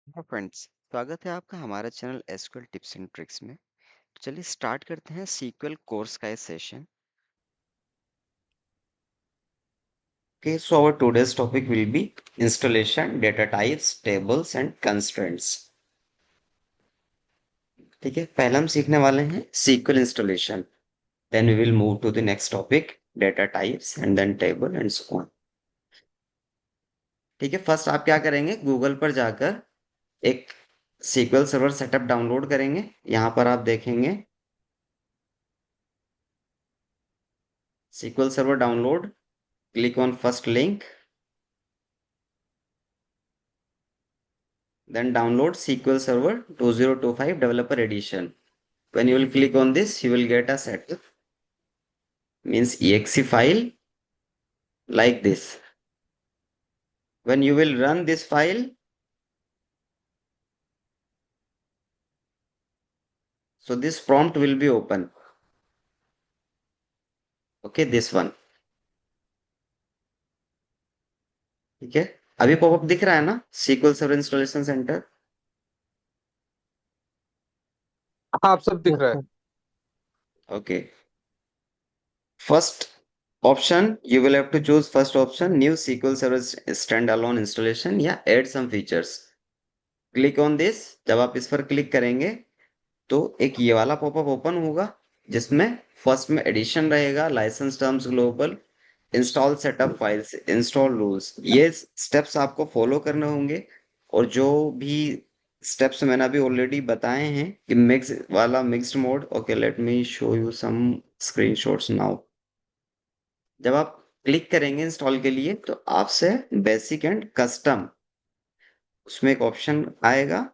Hello friends, स्वागत है आपका हमारा channel SQL tips and tricks में। तो चलिए स्टार्ट करते हैं सीक्वल कोर्स का ये session. Okay, so our today's topic will be installation, data types, tables and constraints. ठीक है, पहले हम सीखने वाले हैं SQL installation. Then we will move to the next topic, data types and then table and so on. ठीक है, first आप क्या करेंगे, गूगल पर जाकर एक SQL सर्वर सेटअप डाउनलोड करेंगे। यहाँ पर आप देखेंगे SQL server download, click on first link, then download SQL Server 2025 Developer Edition. When you will click on this, you will get a setup, means exe file like this. When you will run this file, so this prompt will be open. Okay, this one. ठीक है, अभी popup दिख रहा है ना, SQL Server Installation Center. हाँ, आप सब दिख रहा है। Okay. First option, you will have to choose first option, new SQL Server standalone installation या add some features. Click on this. जब आप इस पर क्लिक करेंगे तो एक ये वाला पॉपअप ओपन होगा जिसमें फर्स्ट में एडिशन रहेगा, licence terms global, install setup files, install rules. ये स्टेप्स आपको फॉलो करने होंगे। और जो भी स्टेप्स मैंने अभी ऑलरेडी बताए हैं कि मिक्स वाला mixed mode. Okay, let me show you some screenshots now. जब आप क्लिक करेंगे इंस्टॉल के लिए तो आपसे बेसिक एंड कस्टम उसमें एक ऑप्शन आएगा,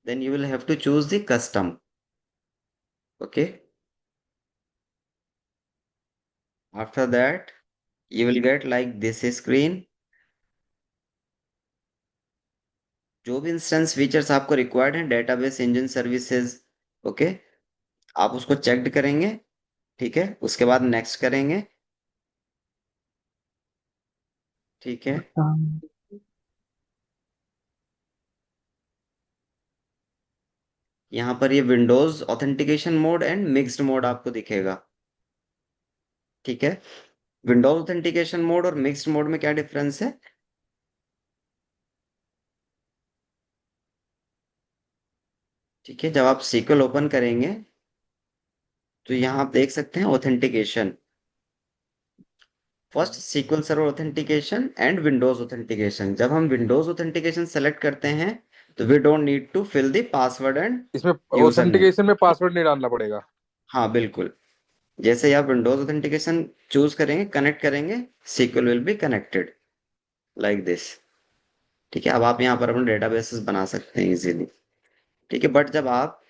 then you will have to choose the custom. Okay, after that you will get like this screen। जो भी इंस्टेंस फीचर्स आपको रिक्वायर्ड हैं, डेटाबेस इंजन सर्विसेज, ओके, आप उसको चेक्ड करेंगे। ठीक है, उसके बाद नेक्स्ट करेंगे। ठीक है, यहाँ पर ये Windows authentication mode and mixed mode आपको दिखेगा। ठीक है, विंडोज ऑथेंटिकेशन मोड और मिक्स्ड मोड में क्या डिफरेंस है? ठीक है, जब आप सीक्वल ओपन करेंगे तो यहाँ आप देख सकते हैं authentication, first SQL server authentication and Windows authentication. जब हम विंडोज ऑथेंटिकेशन सेलेक्ट करते हैं तो we don't need to fill the password and इसमें यूजर नेम। ऑथेंटिकेशन में पासवर्ड नहीं डालना पड़ेगा। हाँ बिल्कुल, जैसे ही आप विंडोज ऑथेंटिकेशन चूज करेंगे, कनेक्ट करेंगे, SQL will be connected like this. ठीक है, अब आप यहाँ पर अपने डेटाबेसेस बना सकते हैं इजीली। ठीक है, बट जब आप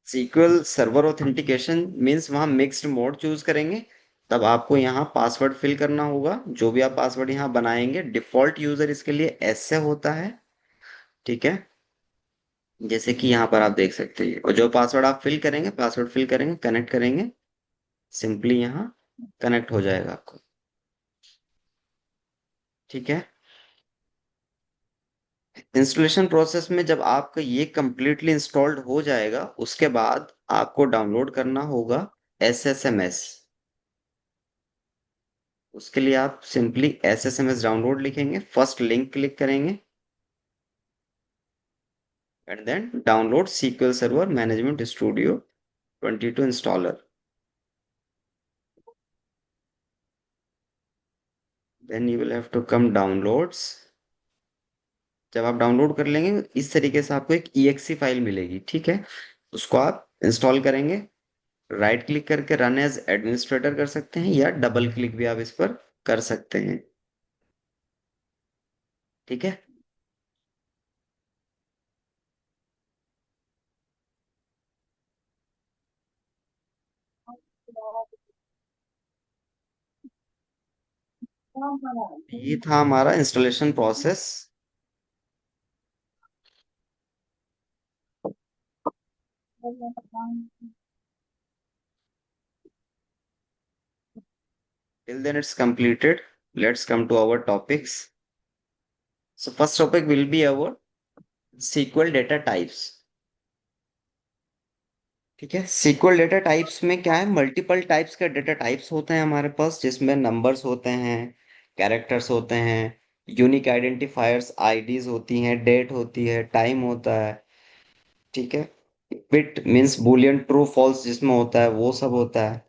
सीक्वल सर्वर ऑथेंटिकेशन मीन्स वहां मिक्स्ड मोड चूज करेंगे, तब आपको यहाँ पासवर्ड फिल करना होगा। जो भी आप पासवर्ड यहाँ बनाएंगे, डिफॉल्ट यूजर इसके लिए ऐसे होता है। ठीक है, जैसे कि यहाँ पर आप देख सकते हैं, और जो पासवर्ड आप फिल करेंगे, पासवर्ड फिल करेंगे, कनेक्ट करेंगे, सिंपली यहाँ कनेक्ट हो जाएगा आपको। ठीक है, इंस्टॉलेशन प्रोसेस में जब आपका ये कंप्लीटली इंस्टॉल्ड हो जाएगा, उसके बाद आपको डाउनलोड करना होगा SSMS। उसके लिए आप सिंपली SSMS डाउनलोड लिखेंगे, फर्स्ट लिंक क्लिक करेंगे and then download SQL server management studio 22 installer. Then you will have to come downloads. जब आप डाउनलोड कर लेंगे इस तरीके से आपको एक exe फाइल मिलेगी। ठीक है, उसको आप इंस्टॉल करेंगे, राइट क्लिक करके रन एज एडमिनिस्ट्रेटर कर सकते हैं या डबल क्लिक भी आप इस पर कर सकते हैं। ठीक है, ये था हमारा installation process. Till then it's completed. let's come to our topics. So first topic will be our SQL data types. ठीक है, SQL डेटा टाइप्स में क्या है, मल्टीपल टाइप्स के डेटा टाइप्स होते हैं हमारे पास, जिसमें नंबर्स होते हैं, कैरेक्टर्स होते हैं, यूनिक आइडेंटिफायर्स आईडीज होती हैं, डेट होती है, टाइम होता है। ठीक है, bit means Boolean true false जिसमें होता है वो सब होता है।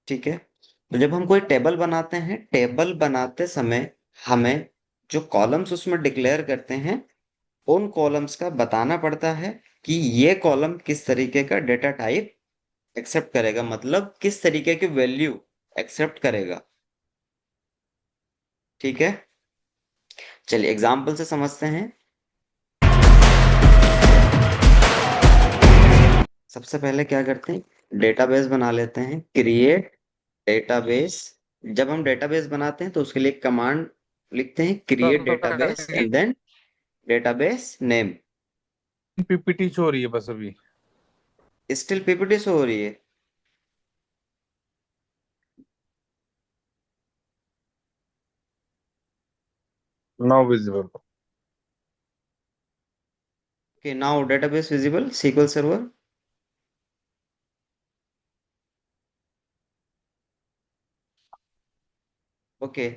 ठीक है, तो जब हम कोई टेबल बनाते हैं, टेबल बनाते समय हमें जो कॉलम्स उसमें डिक्लेयर करते हैं, उन कॉलम्स का बताना पड़ता है कि ये कॉलम किस तरीके का डेटा टाइप एक्सेप्ट करेगा, मतलब किस तरीके की वैल्यू एक्सेप्ट करेगा। ठीक है, चलिए एग्जाम्पल से समझते हैं। सबसे पहले क्या करते हैं, डेटाबेस बना लेते हैं, क्रिएट डेटाबेस। जब हम डेटाबेस बनाते हैं तो उसके लिए कमांड लिखते हैं, create database and then database name. PPT show हो रही है बस अभी। स्टिल पीपीटी शो हो रही है? Now visible. Okay, now database visible, SQL server. Okay,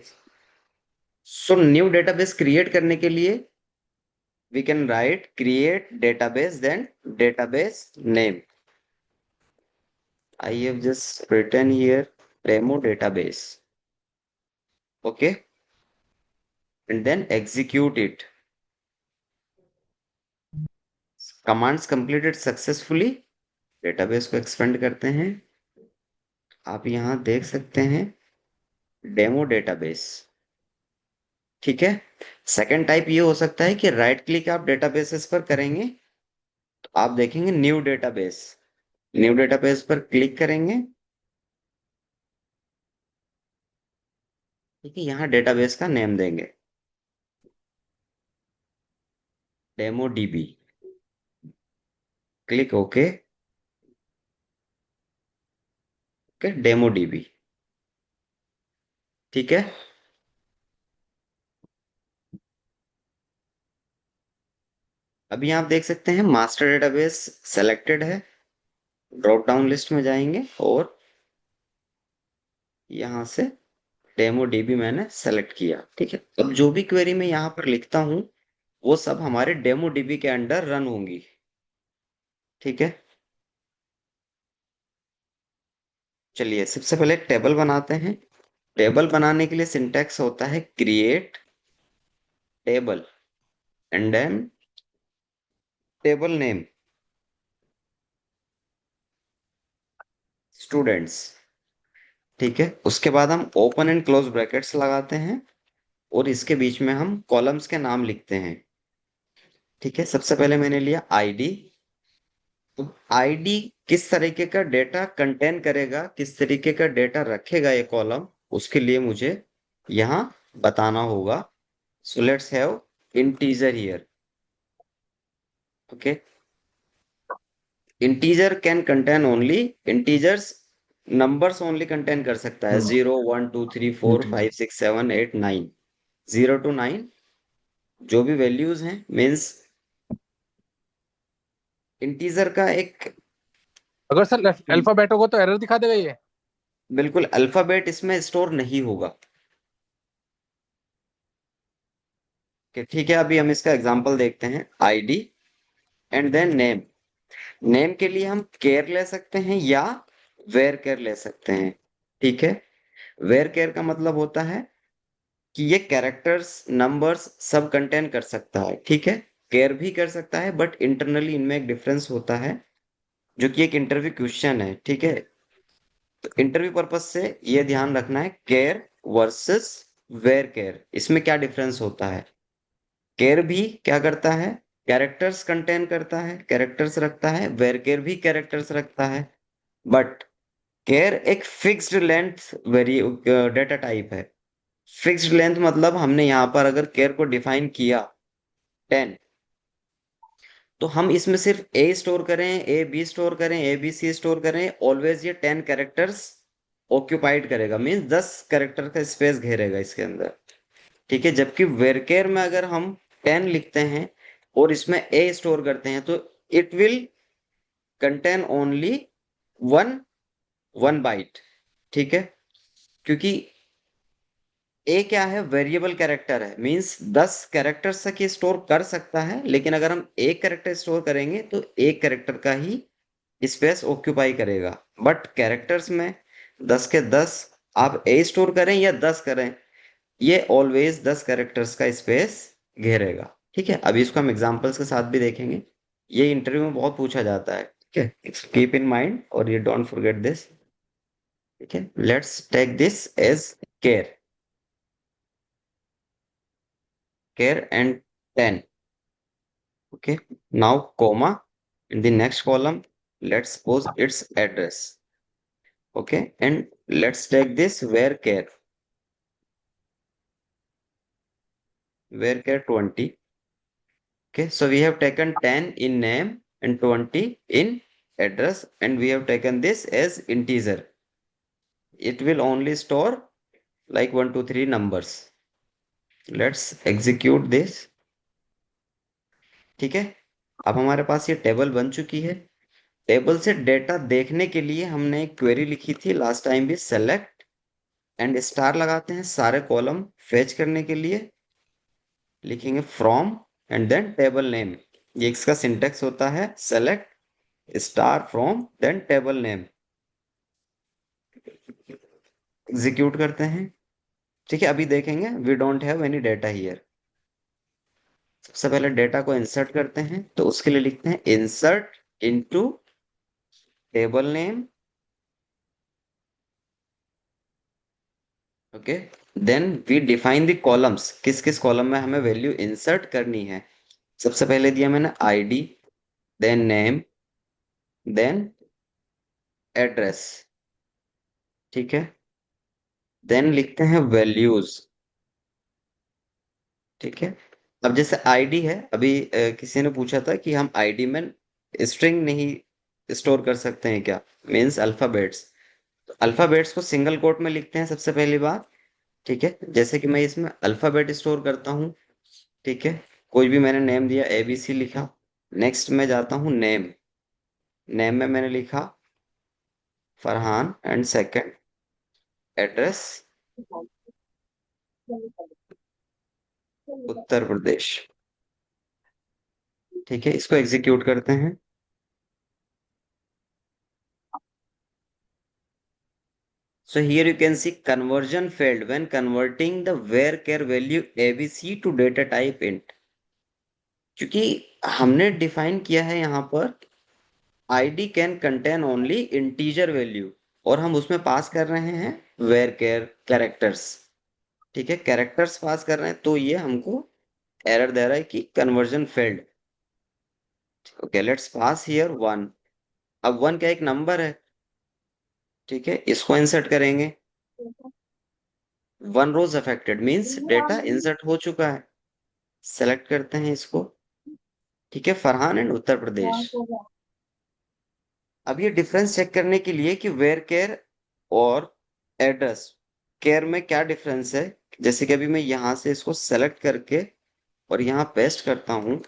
so new database create करने के लिए we can write create database then database name. I have just written here demo database. Okay, and then execute it. Commands completed successfully. database को expand करते हैं, आप यहाँ देख सकते हैं डेमो डेटाबेस। ठीक है, सेकंड टाइप ये हो सकता है कि राइट क्लिक आप डेटाबेसेस पर करेंगे तो आप देखेंगे न्यू डेटाबेस। न्यू डेटाबेस पर क्लिक करेंगे। ठीक है, यहाँ डेटाबेस का नेम देंगे demo dB. Click okay. Okay, demo dB. ठीक है, अभी आप देख सकते हैं मास्टर डेटाबेस सेलेक्टेड है। ड्रॉप डाउन लिस्ट में जाएंगे और यहाँ से डेमो डीबी मैंने सेलेक्ट किया। ठीक है, अब जो भी क्वेरी मैं यहाँ पर लिखता हूँ वो सब हमारे डेमो डीबी के अंडर रन होंगी। ठीक है, चलिए सबसे पहले एक टेबल बनाते हैं। टेबल बनाने के लिए सिंटैक्स होता है create table and then table name students. ठीक है, उसके बाद हम ओपन एंड क्लोज ब्रैकेट्स लगाते हैं और इसके बीच में हम कॉलम्स के नाम लिखते हैं। ठीक है, सबसे पहले मैंने लिया आईडी। तो आईडी किस तरीके का डेटा कंटेन करेगा, किस तरीके का डेटा रखेगा ये कॉलम, उसके लिए मुझे यहाँ बताना होगा। So let's have integer here. Okay, integer can contain only integers, numbers only contain कर सकता है, 0 1 2 3 4 5 6 7 8 9, 0 to 9 जो भी वैल्यूज हैं मीन्स इंटीजर का एक अगर सर अल्फाबेट होगा तो एरर दिखा देगा ये। बिल्कुल अल्फाबेट इसमें स्टोर नहीं होगा। ठीक है, अभी हम इसका एग्जांपल देखते हैं, ID and then name. Name के लिए हम केयर ले सकते हैं या वेर केयर ले सकते हैं। ठीक है, वेर केयर का मतलब होता है कि ये कैरेक्टर्स नंबर्स सब कंटेन कर सकता है। ठीक है, केयर भी कर सकता है बट इंटरनली इनमें एक डिफरेंस होता है जो कि एक इंटरव्यू क्वेश्चन है। ठीक है, तो इंटरव्यू पर्पज से ये ध्यान रखना है, केयर वर्सेस वेर केयर, इसमें क्या डिफरेंस होता है। केयर भी क्या करता है, कैरेक्टर्स कंटेन करता है, कैरेक्टर्स रखता है, वेर केयर भी कैरेक्टर्स रखता है, बट केयर एक fixed length very data type है। फिक्स्ड लेंथ मतलब हमने यहाँ पर अगर केयर को डिफाइन किया 10, तो हम इसमें सिर्फ ए स्टोर करें, ए बी स्टोर करें, ए बी सी स्टोर करें, ऑलवेज ये 10 कैरेक्टर्स ऑक्यूपाइड करेगा, मीन्स 10 कैरेक्टर का स्पेस घेरेगा इसके अंदर। ठीक है, जबकि वेरकेर में अगर हम 10 लिखते हैं और इसमें ए स्टोर करते हैं तो it will contain only one one byte. ठीक है, क्योंकि ए क्या है, वेरिएबल कैरेक्टर है, मींस 10 कैरेक्टर्स तक ये स्टोर कर सकता है, लेकिन अगर हम एक कैरेक्टर स्टोर करेंगे तो एक कैरेक्टर का ही स्पेस ऑक्यूपाई करेगा। बट कैरेक्टर्स में 10 के 10 आप ए स्टोर करें या 10 करें, ये ऑलवेज 10 कैरेक्टर्स का स्पेस घेरेगा। ठीक है, अभी इसको हम एग्जांपल्स के साथ भी देखेंगे, ये इंटरव्यू में बहुत पूछा जाता है। ठीक है, कीप इन माइंड और ये डोंट फॉरगेट दिस। ठीक है, let's take this as care, care and 10। Okay, now comma in the next column, let's suppose its address. Okay, and let's take this where care 20. Okay, so we have taken 10 in name and 20 in address, and we have taken this as integer. It will only store like 1 2 3 numbers. Let's execute this. ठीक है, अब हमारे पास ये table बन चुकी है। Table से data देखने के लिए हमने एक क्वेरी लिखी थी लास्ट टाइम भी, सेलेक्ट एंड स्टार लगाते हैं सारे कॉलम फेच करने के लिए, लिखेंगे from and then table name. ये इसका सिंटेक्स होता है, select star from then table name. Execute करते हैं। ठीक है, अभी देखेंगे we don't have any data here. सबसे पहले डेटा को इंसर्ट करते हैं, तो उसके लिए लिखते हैं insert into table name. Okay, then we define the columns, किस किस कॉलम में हमें वैल्यू इंसर्ट करनी है। सबसे पहले दिया मैंने ID, then name, then address. ठीक है, देन लिखते हैं वैल्यूज। ठीक है, अब जैसे आईडी है, अभी किसी ने पूछा था कि हम आईडी में स्ट्रिंग नहीं स्टोर कर सकते हैं क्या, मीन्स अल्फाबेट्स। तो अल्फाबेट्स को सिंगल कोट में लिखते हैं सबसे पहली बात। ठीक है, जैसे कि मैं इसमें अल्फाबेट स्टोर करता हूँ। ठीक है, कोई भी मैंने नेम दिया, ABC लिखा। नेक्स्ट में जाता हूँ नेम, नेम में मैंने लिखा Farhan and second address Uttar Pradesh. ठीक है, इसको एग्जीक्यूट करते हैं। So here you can see conversion failed when converting the varchar value ABC to data type int, क्योंकि हमने डिफाइन किया है यहाँ पर id can contain only integer value, और हम उसमें पास कर रहे हैं varchar कैरेक्टर्स। ठीक है, कैरेक्टर्स पास कर रहे हैं, तो ये हमको एरर दे रहा है कि conversion failed. Okay, let's pass here 1। अब 1 क्या एक नंबर है। ठीक है, इसको इंसर्ट करेंगे। 1 रोज अफेक्टेड मीन्स डेटा इंसर्ट हो चुका है। सेलेक्ट करते हैं इसको। ठीक है, फरहान एंड उत्तर प्रदेश। अब ये डिफरेंस चेक करने के लिए कि वेयर केयर और एड्रेस केयर में क्या डिफरेंस है, जैसे कि अभी मैं यहां से इसको सेलेक्ट करके और यहाँ पेस्ट करता हूं,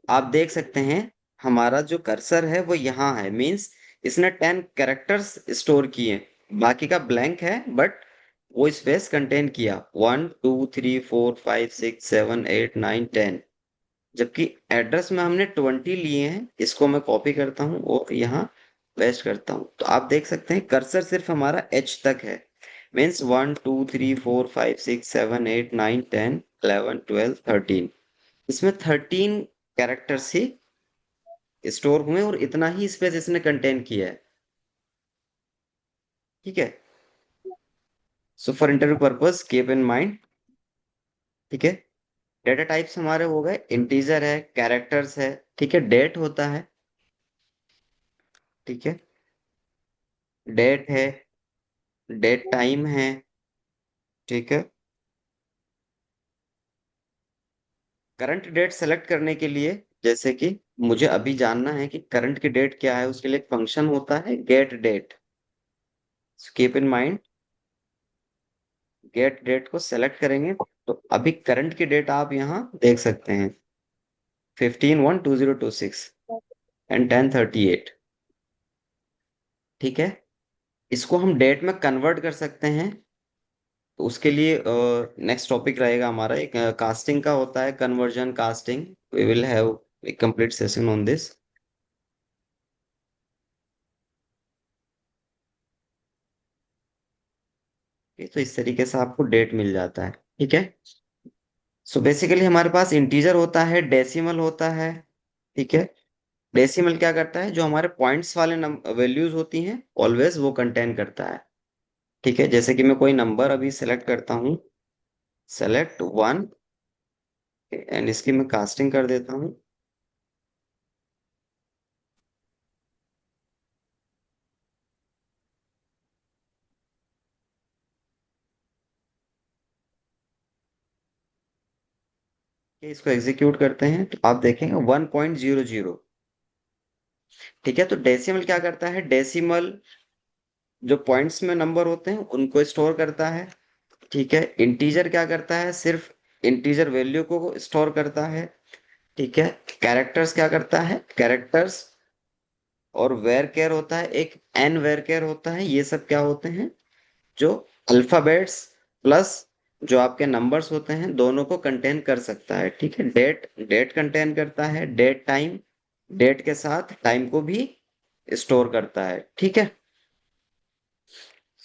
आप देख सकते हैं हमारा जो कर्सर है वो यहाँ है, मीन्स इसने 10 कैरेक्टर्स स्टोर किए, बाकी का ब्लैंक है, बट वो स्पेस कंटेन किया 1 2 3 4 5 6 7 8 9 10। जबकि एड्रेस में हमने 20 लिए हैं। इसको मैं कॉपी करता हूँ और यहाँ पेस्ट करता हूँ, तो आप देख सकते हैं कर्सर सिर्फ हमारा H तक है, मीन्स 1 2 3 4 5 6 7 8 9 10 11 12 13। इसमें 13 कैरेक्टर्स ही स्टोर हुए और इतना ही स्पेस इसने कंटेन किया है। ठीक है, so for interview purpose keep in mind. ठीक है, डेटा टाइप्स हमारे हो गए, इंटीजर है, कैरेक्टर्स है, ठीक है, डेट होता है। ठीक है, डेट है, डेट टाइम है। ठीक है, करंट डेट सेलेक्ट करने के लिए जैसे कि मुझे अभी जानना है कि करंट की डेट क्या है, उसके लिए एक फंक्शन होता है get date. Keep in mind, get date को सेलेक्ट करेंगे तो अभी करंट की डेट आप यहाँ देख सकते हैं 15/1/2026 एंड 10:38। ठीक है, इसको हम डेट में कन्वर्ट कर सकते हैं। तो उसके लिए नेक्स्ट टॉपिक रहेगा हमारा एक कास्टिंग का होता है, conversion casting. We will have a complete session on this. तो इस तरीके से आपको डेट मिल जाता है। ठीक है, सो बेसिकली हमारे पास इंटीजर होता है, डेसिमल होता है। ठीक है, डेसिमल क्या करता है, जो हमारे पॉइंट्स वाले वैल्यूज होती हैं ऑलवेज वो कंटेन करता है। ठीक है, जैसे कि मैं कोई नंबर अभी सेलेक्ट करता हूँ, सेलेक्ट 1, एंड इसकी मैं कास्टिंग कर देता हूँ। इसको एग्जीक्यूट करते हैं तो आप देखेंगे 1.00। ठीक है, तो डेसिमल क्या करता है, डेसिमल जो पॉइंट्स में नंबर होते हैं उनको स्टोर करता है। ठीक है, इंटीजर क्या करता है, सिर्फ इंटीजर वैल्यू को स्टोर करता है। ठीक है, कैरेक्टर्स क्या करता है, कैरेक्टर्स और वेर केयर होता है, एक एन वेर केयर होता है। ये सब क्या होते हैं, जो अल्फाबेट्स प्लस जो आपके नंबर्स होते हैं दोनों को कंटेन कर सकता है। ठीक है, डेट डेट कंटेन करता है, डेट टाइम डेट के साथ टाइम को भी स्टोर करता है। ठीक है,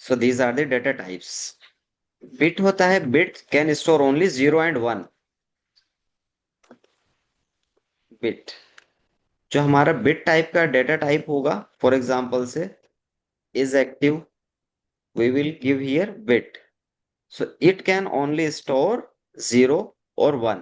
so these are the data types. Bit होता है, bit can store only 0 and 1 bit. जो हमारा बिट टाइप का डेटा टाइप होगा, for example say is active, we will give here bit, so it can only store 0 or 1।